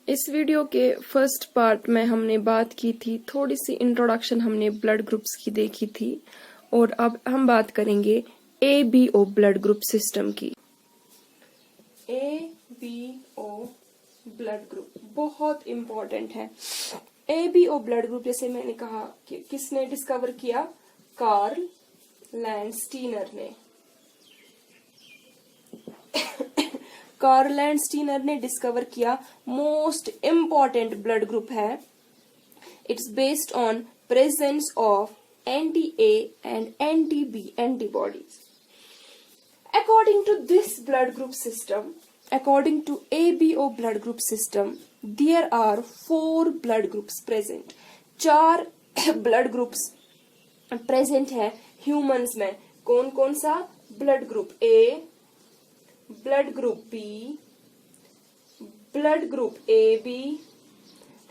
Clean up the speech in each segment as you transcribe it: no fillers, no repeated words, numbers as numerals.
इस वीडियो के first part में हमने बात की थी, थोड़ी सी इंट्रोडक्शन हमने ब्लड ग्रुप्स की देखी थी और अब हम बात करेंगे ABO ब्लड ग्रुप सिस्टम की। ABO ब्लड ग्रुप बहुत इंपॉर्टेंट है। ABO ब्लड ग्रुप जैसे मैंने कहा कि किसने डिस्कवर किया? कार्ल लैंडस्टीनर ने। कार्ल लैंडस्टीनर ने डिस्कवर किया मोस्ट इम्पॉर्टेंट ब्लड ग्रुप है। It's based on presence of anti A and anti B antibodies. According to this blood group system, according to ABO blood group system, there are 4 blood groups present. 4 blood groups present है humans में। कौन कौन सा? blood group A, blood group B, blood group AB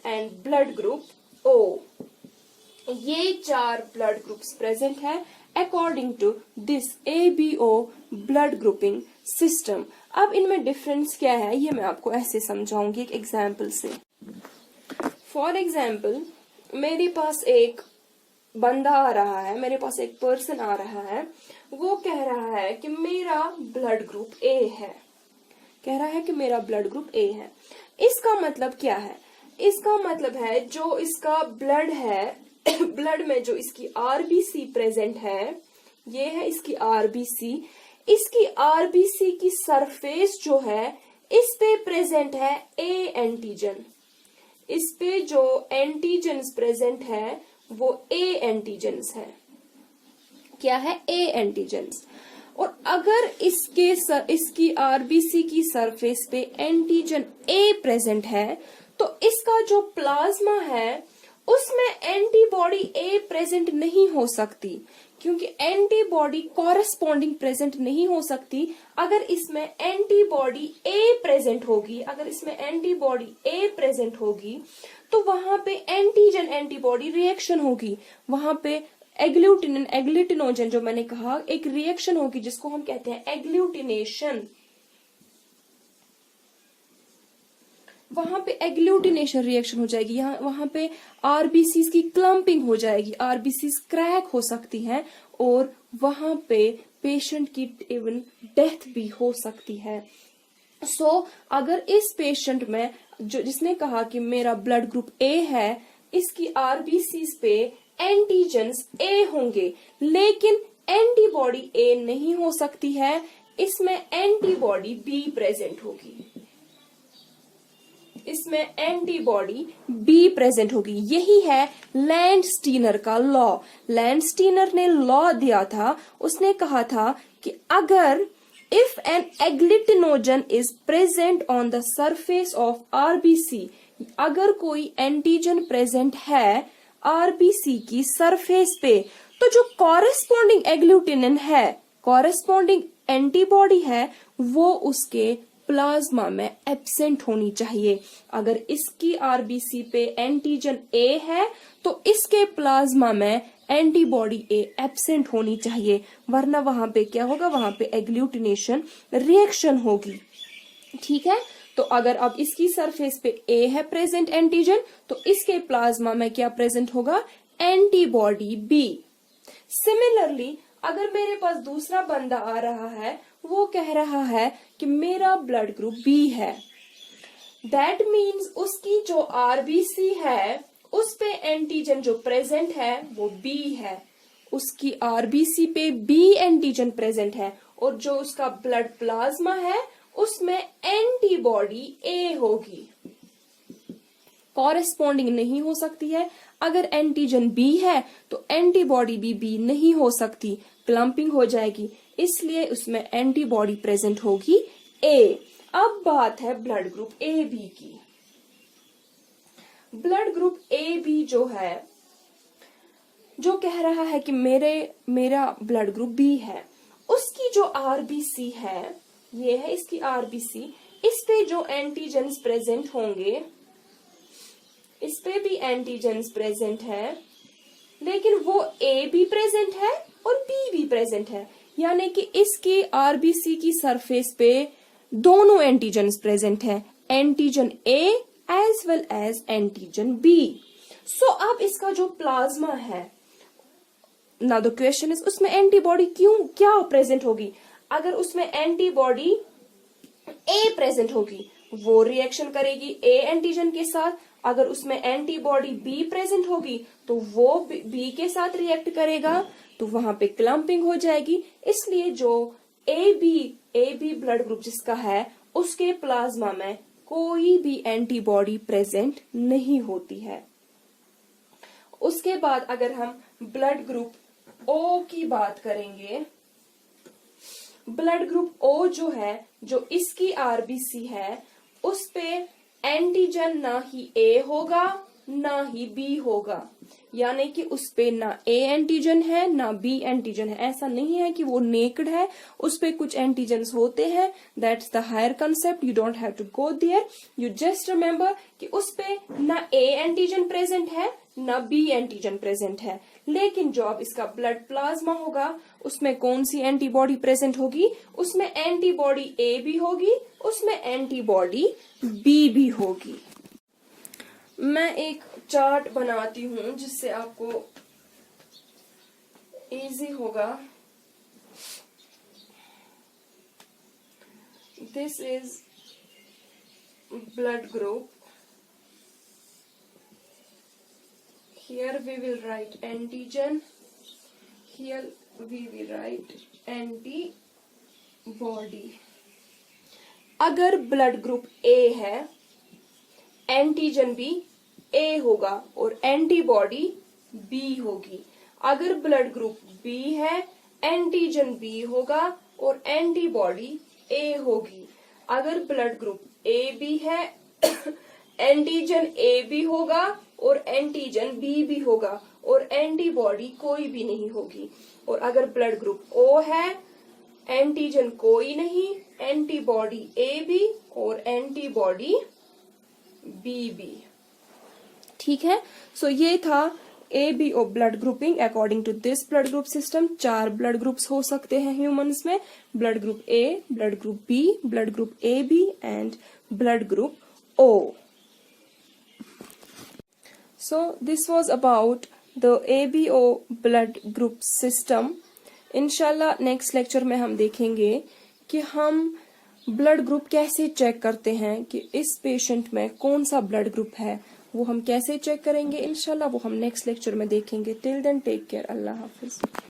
and blood group O। ये 4 blood groups present है according to this ABO blood grouping system। अब इनमें difference क्या है ये मैं आपको ऐसे समझाऊंगी एक एग्जाम्पल से। फॉर एग्जाम्पल, मेरे पास एक बंदा आ रहा है, मेरे पास एक पर्सन आ रहा है, वो कह रहा है कि मेरा ब्लड ग्रुप A है, कह रहा है कि मेरा ब्लड ग्रुप A है। इसका मतलब क्या है? इसका मतलब है जो इसका ब्लड है, ब्लड में जो इसकी RBC प्रेजेंट है, ये है इसकी RBC। इसकी RBC की सरफेस जो है इस पे प्रेजेंट है A एंटीजन। इस पे जो एंटीजन्स प्रेजेंट है वो A एंटीजन्स है। क्या है? A antigens. और अगर इसकी RBC की सरफेस पे एंटीजन A प्रेजेंट है तो इसका जो प्लाज्मा है उसमें एंटीबॉडी A प्रेजेंट नहीं हो सकती, क्योंकि एंटीबॉडी कॉरेस्पॉन्डिंग प्रेजेंट नहीं हो सकती। अगर इसमें एंटीबॉडी A प्रेजेंट होगी, अगर इसमें एंटीबॉडी A प्रेजेंट होगी तो वहां पे एंटीजन एंटीबॉडी रिएक्शन होगी, वहां पे एग्लूटिनोजन जो मैंने कहा एक रिएक्शन होगी जिसको हम कहते हैं एग्लूटिनेशन। वहां पे एग्लूटिनेशन रिएक्शन हो जाएगी, यहाँ वहां पे आरबीसीज की क्लम्पिंग हो जाएगी, आरबीसीज क्रैक हो सकती हैं और वहां पे पेशेंट की इवन डेथ भी हो सकती है। अगर इस पेशेंट में जो जिसने कहा कि मेरा ब्लड ग्रुप A है, इसकी आरबीसीज पे एंटीजन्स A होंगे लेकिन एंटीबॉडी A नहीं हो सकती है, इसमें एंटीबॉडी B प्रेजेंट होगी, इसमें एंटीबॉडी B प्रेजेंट होगी। यही है लैंडस्टीनर का लॉ। लैंडस्टीनर ने लॉ दिया था, उसने कहा था कि अगर if an agglutinogen is present on the surface of RBC, अगर कोई एंटीजन प्रेजेंट है RBC की सरफेस पे, तो जो कॉरेस्पॉन्डिंग एग्लूटिनिन है, कॉरेस्पॉन्डिंग एंटीबॉडी है, वो उसके प्लाज्मा में एब्सेंट होनी चाहिए। अगर इसकी RBC पे एंटीजन A है तो इसके प्लाज्मा में एंटीबॉडी A एब्सेंट होनी चाहिए, वरना वहां पे क्या होगा? वहां पे एग्लूटिनेशन रिएक्शन होगी। ठीक है, तो अगर अब इसकी सरफेस पे A है प्रेजेंट एंटीजन तो इसके प्लाज्मा में क्या प्रेजेंट होगा? Antibody B। सिमिलरली अगर मेरे पास दूसरा बंदा आ रहा है, वो कह रहा है कि मेरा ब्लड ग्रुप B है, दैट मीन्स उसकी जो RBC है उस पे एंटीजन जो प्रेजेंट है वो B है, उसकी RBC पे B एंटीजन प्रेजेंट है और जो उसका ब्लड प्लाज्मा है उसमें एंटीबॉडी A होगी, कॉरेस्पॉन्डिंग नहीं हो सकती है। अगर एंटीजन B है तो एंटीबॉडी भी B नहीं हो सकती, क्लम्पिंग हो जाएगी, इसलिए उसमें एंटीबॉडी प्रेजेंट होगी A। अब बात है ब्लड ग्रुप AB की। ब्लड ग्रुप AB जो है, जो कह रहा है कि मेरा ब्लड ग्रुप B है, उसकी जो RBC है, ये है इसकी RBC, इस पे जो एंटीजन्स प्रेजेंट होंगे, इस पे भी एंटीजन्स प्रेजेंट है, लेकिन वो A भी प्रेजेंट है और B भी प्रेजेंट है, यानी कि इसकी RBC की सरफेस पे दोनों एंटीजन्स प्रेजेंट है, antigen A as well as antigen B. So अब इसका जो प्लाज्मा है, now the question is उसमें एंटीबॉडी क्या प्रेजेंट होगी? अगर उसमें एंटीबॉडी A प्रेजेंट होगी, वो रिएक्शन करेगी A एंटीजन के साथ. अगर उसमें एंटीबॉडी B प्रेजेंट होगी तो वो B के साथ रिएक्ट करेगा, तो वहां पे क्लम्पिंग हो जाएगी. इसलिए जो AB ब्लड ग्रुप जिसका है, उसके प्लाज्मा में कोई भी एंटीबॉडी प्रेजेंट नहीं होती है. उसके बाद अगर हम ब्लड ग्रुप O की बात करेंगे, ब्लड ग्रुप O जो है, जो इसकी आरबीसी है, उस पे एंटीजन ना ही A होगा ना ही B होगा. यानी कि उस पे ना A एंटीजन है ना B एंटीजन है. ऐसा नहीं है कि वो नेक्ड है, उस पे कुछ एंटीजन्स होते हैं. That's the higher concept, you don't have to go there. You just remember कि उस पे ना A एंटीजन प्रेजेंट है ना B एंटीजन प्रेजेंट है. लेकिन जो अब इसका ब्लड प्लाज्मा होगा, उसमें कौन सी एंटीबॉडी प्रेजेंट होगी? उसमें एंटीबॉडी A भी होगी, उसमें एंटीबॉडी B भी होगी. मैं एक चार्ट बनाती हूं जिससे आपको इजी होगा. This is blood group. Here we will write antigen. Here we will write antibody. अगर ब्लड ग्रुप A है, एंटीजन भी A होगा और एंटीबॉडी B होगी. अगर ब्लड ग्रुप B है, एंटीजन B होगा और एंटीबॉडी A होगी. अगर ब्लड ग्रुप AB है, एंटीजन A भी होगा और एंटीजन B भी होगा और एंटीबॉडी कोई भी नहीं होगी. और अगर ब्लड ग्रुप O है, एंटीजन कोई नहीं, एंटीबॉडी A भी और एंटीबॉडी B भी. ठीक है. सो ये था ABO blood grouping according to this blood group system. 4 blood groups हो सकते हैं ह्यूमंस में. Blood group A, blood group B, blood group AB and blood group O. So this was about the ABO blood group system. इंशाल्लाह next lecture में हम देखेंगे कि हम ब्लड ग्रुप कैसे चेक करते हैं, कि इस पेशेंट में कौन सा ब्लड ग्रुप है, वो हम कैसे चेक करेंगे. इंशाल्लाह वो हम नेक्स्ट लेक्चर में देखेंगे. Till then take care. अल्लाह हाफिज.